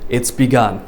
It's begun.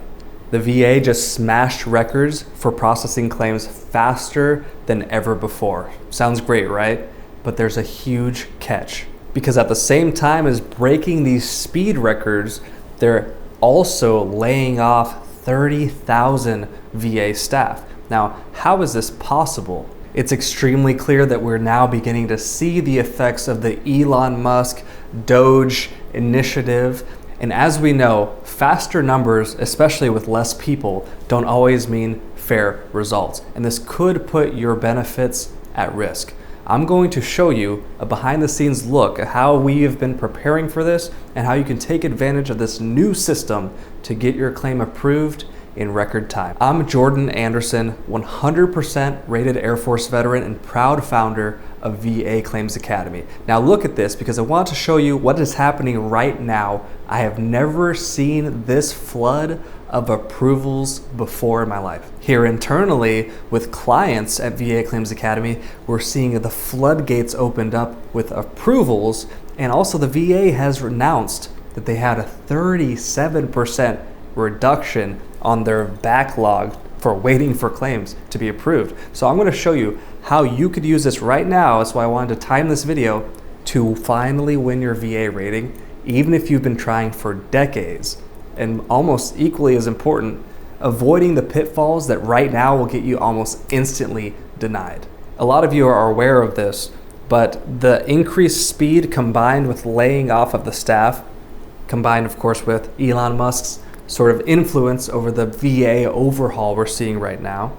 The VA just smashed records for processing claims faster than ever before. Sounds great, right? But there's a huge catch. Because at the same time as breaking these speed records, they're also laying off 30,000 VA staff. Now, how is this possible? It's extremely clear that we're now beginning to see the effects of the Elon Musk DOGE initiative. And as we know, faster numbers, especially with less people, don't always mean fair results. And this could put your benefits at risk. I'm going to show you a behind the scenes look at how we have been preparing for this and how you can take advantage of this new system to get your claim approved in record time. I'm Jordan Anderson, 100% rated Air Force veteran and proud founder of VA Claims Academy. Now look at this because I want to show you what is happening right now. I have never seen this flood of approvals before in my life. Here internally with clients at VA Claims Academy, we're seeing the floodgates opened up with approvals, and also the VA has announced that they had a 37% reduction on their backlog for waiting for claims to be approved. So I'm going to show you how you could use this right now. That's why I wanted to time this video to finally win your VA rating, even if you've been trying for decades. And almost equally as important, avoiding the pitfalls that right now will get you almost instantly denied. A lot of you are aware of this, but the increased speed combined with laying off of the staff, combined of course with Elon Musk's sort of influence over the VA overhaul we're seeing right now,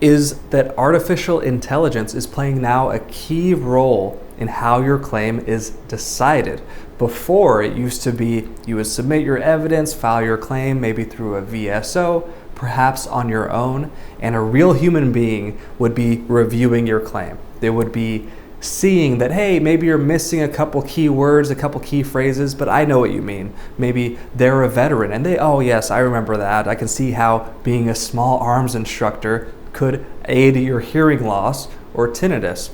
is that artificial intelligence is playing now a key role in how your claim is decided. Before, it used to be you would submit your evidence, file your claim, maybe through a VSO, perhaps on your own, and a real human being would be reviewing your claim. They would be seeing that, hey, maybe you're missing a couple key words, a couple key phrases, but I know what you mean. Maybe they're a veteran and they, oh yes, I remember that. I can see how being a small arms instructor could aid your hearing loss or tinnitus.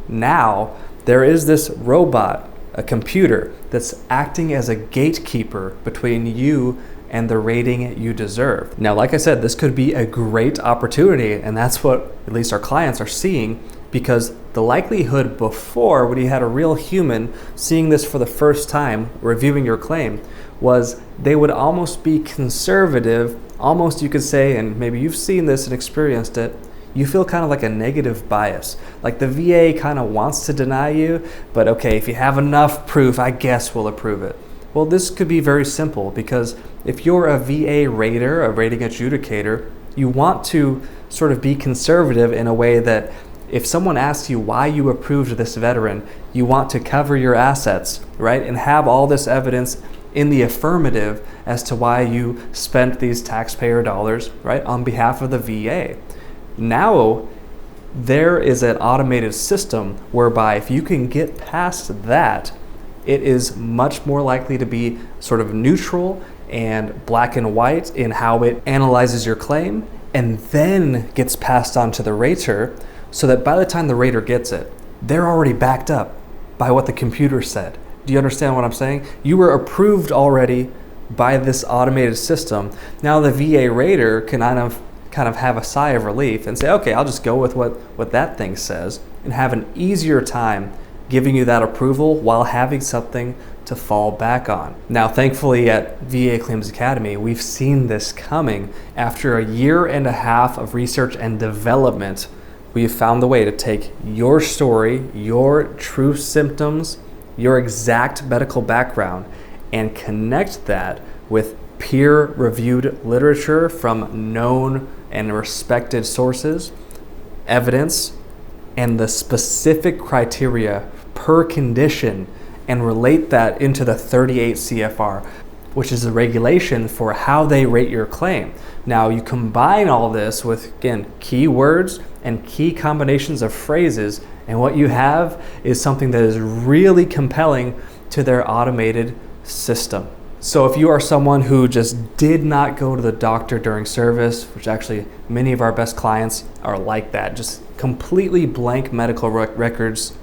Now, there is this robot, a computer, that's acting as a gatekeeper between you and the rating you deserve. Now, like I said, this could be a great opportunity, and that's what at least our clients are seeing, because the likelihood before, when you had a real human seeing this for the first time, reviewing your claim, was they would almost be conservative, almost you could say, and maybe you've seen this and experienced it, you feel kind of like a negative bias. Like the VA kind of wants to deny you, but okay, if you have enough proof, I guess we'll approve it. Well, this could be very simple, because if you're a VA rater, a rating adjudicator, you want to sort of be conservative in a way that if someone asks you why you approved this veteran, you want to cover your assets, right? And have all this evidence in the affirmative as to why you spent these taxpayer dollars, right, on behalf of the VA. Now, there is an automated system whereby if you can get past that, it is much more likely to be sort of neutral and black and white in how it analyzes your claim and then gets passed on to the rater, so that by the time the rater gets it, they're already backed up by what the computer said. Do you understand what I'm saying? You were approved already by this automated system. Now the VA rater can kind of have a sigh of relief and say, okay, I'll just go with what that thing says, and have an easier time giving you that approval while having something to fall back on. Now, thankfully at VA Claims Academy, we've seen this coming. After a year and a half of research and development, we have found the way to take your story, your true symptoms, your exact medical background, and connect that with peer-reviewed literature from known and respected sources, evidence, and the specific criteria per condition, and relate that into the 38 CFR, which is the regulation for how they rate your claim. Now, you combine all this with, again, keywords and key combinations of phrases, and what you have is something that is really compelling to their automated system. So if you are someone who just did not go to the doctor during service, which actually many of our best clients are like that, just completely blank medical records,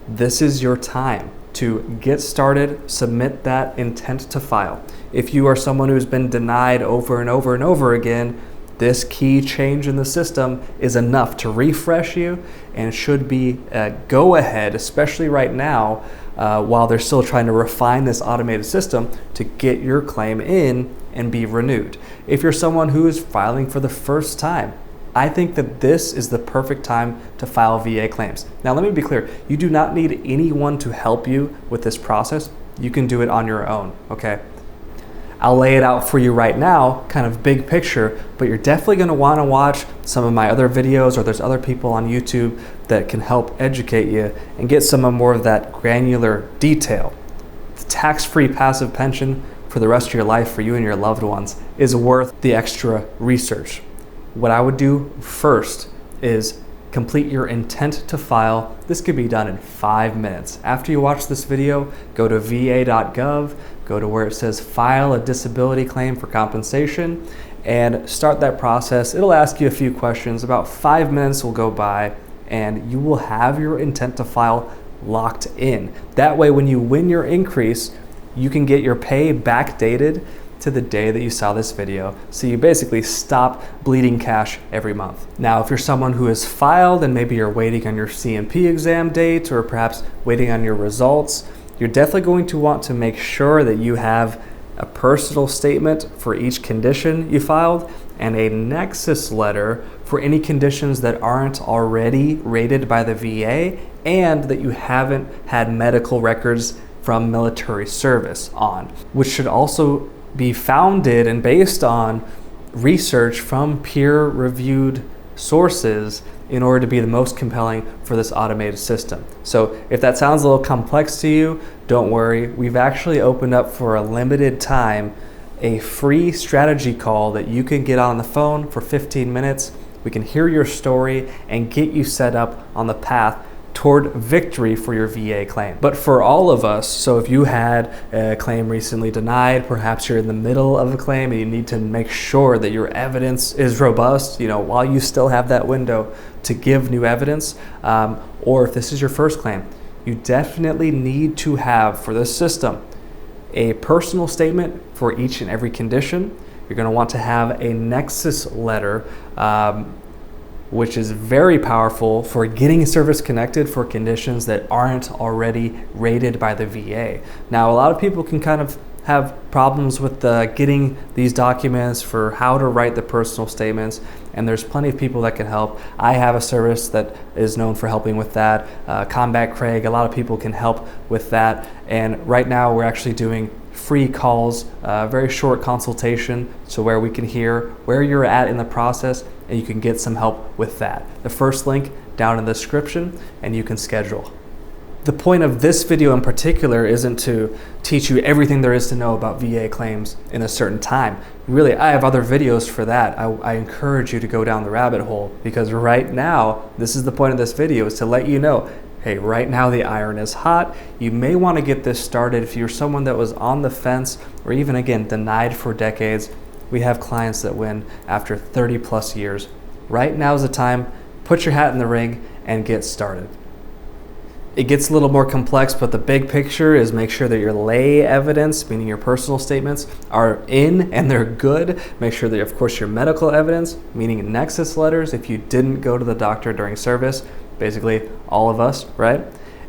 this is your time to get started, submit that intent to file. If you are someone who's been denied over and over and over again, this key change in the system is enough to refresh you and should be a go ahead, especially right now, while they're still trying to refine this automated system to get your claim in and be renewed. If you're someone who is filing for the first time, I think that this is the perfect time to file VA claims. Now, let me be clear. You do not need anyone to help you with this process. You can do it on your own, okay? I'll lay it out for you right now, kind of big picture, but you're definitely going to want to watch some of my other videos, or there's other people on YouTube that can help educate you and get some more of that granular detail. The tax-free passive pension for the rest of your life for you and your loved ones is worth the extra research. What I would do first is complete your intent to file. This could be done in 5 minutes. After you watch this video, go to va.gov, go to where it says file a disability claim for compensation, and start that process. It'll ask you a few questions. About 5 minutes will go by, and you will have your intent to file locked in. That way, when you win your increase, you can get your pay backdated to the day that you saw this video. So you basically stop bleeding cash every month. Now, if you're someone who has filed and maybe you're waiting on your C&P exam date, or perhaps waiting on your results, you're definitely going to want to make sure that you have a personal statement for each condition you filed and a nexus letter for any conditions that aren't already rated by the VA and that you haven't had medical records from military service on, which should also be founded and based on research from peer-reviewed sources in order to be the most compelling for this automated system. So if that sounds a little complex to you, don't worry. We've actually opened up for a limited time a free strategy call that you can get on the phone for 15 minutes. We can hear your story and get you set up on the path toward victory for your VA claim. But for all of us, so if you had a claim recently denied, perhaps you're in the middle of a claim and you need to make sure that your evidence is robust, while you still have that window to give new evidence, or if this is your first claim, you definitely need to have, for this system, a personal statement for each and every condition. You're going to want to have a nexus letter, which is very powerful for getting service connected for conditions that aren't already rated by the VA. Now, a lot of people can kind of have problems with getting these documents for how to write the personal statements, and there's plenty of people that can help. I have a service that is known for helping with that. Combat Craig, a lot of people can help with that, and right now we're actually doing free calls, very short consultation, so where we can hear where you're at in the process and you can get some help with that. The first link down in the description, and you can schedule. The point of this video in particular isn't to teach you everything there is to know about VA claims in a certain time. Really, I have other videos for that. I encourage you to go down the rabbit hole, because right now, this is the point of this video, is to let you know, hey, right now the iron is hot. You may want to get this started if you're someone that was on the fence or even, again, denied for decades. We have clients that win after 30 plus years. Right now is the time. Put your hat in the ring and get started. It gets a little more complex, but the big picture is make sure that your lay evidence, meaning your personal statements, are in and they're good. Make sure that, of course, your medical evidence, meaning nexus letters, if you didn't go to the doctor during service, basically all of us, right?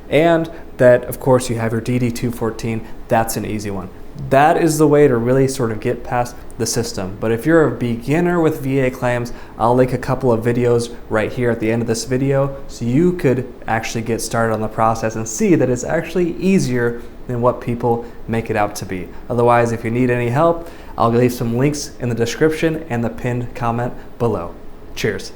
And that, of course, you have your DD-214. That's an easy one. That is the way to really sort of get past the system. But if you're a beginner with VA claims, I'll link a couple of videos right here at the end of this video so you could actually get started on the process and see that it's actually easier than what people make it out to be. Otherwise, if you need any help, I'll leave some links in the description and the pinned comment below. Cheers.